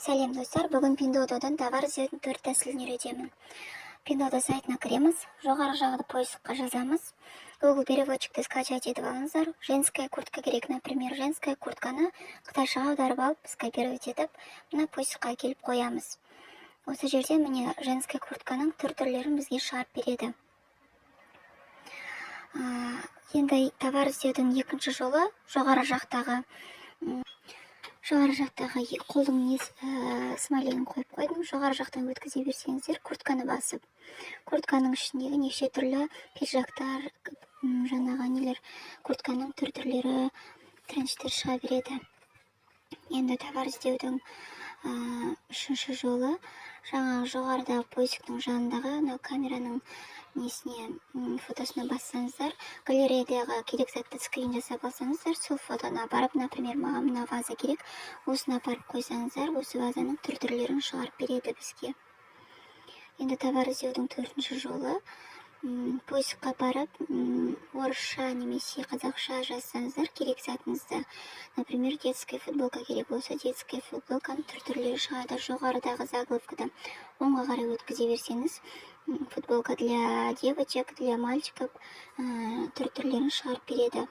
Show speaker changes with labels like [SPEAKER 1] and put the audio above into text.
[SPEAKER 1] Сәлем достар, бүгін Pinduoduo'дан товар іздеудің 4 тәсілін үйретемін. Pinduoduo сайтына кіреміз, жоғары жағында поискқа жазамыз. Google переводчикті скачать етіп алыңыздар. Женская куртка керек, например, женская куртканы қытайшаға аударып алып, скопировать етіп, мына поискқа келіп қоямыз. Осы жерде міне женская куртканың түрлерін бізге шығарып береді. Енді товар іздеудің екінші жолы жоғары жақтағы қолдың смайлигін қойып қойдым. Жоғары жақтан өткізе берсеңіздер, куртканы басып, куртканың ішіндегі неше түрлі пиджактар, куртканың түрлері, тренчтер шыға береді. Енді товар іздеудің үшінші жолы жоғарыдағы поисктің жанындағы камераның фотосына бассаңыздар, галереядағы керек затты скрин жасап алсаңыздар, сол фотоны апарып, например, маған мына ваза керек, осыны апарып қойсаңыздар, осы вазаның түрлерін шығарып береді бізге. Енді товар іздеудің төртінші жолы поискқа барып, орысша немесе қазақша жазсаңыздар, керек затыңызды, например, детская футболка керек болса, детская футболканың түрлері шығады. Жоғарыдағы заголовкада оңға қарай өткізе берсеңіз, футболка для девочек, для мальчиков түрлерін шығарып береді.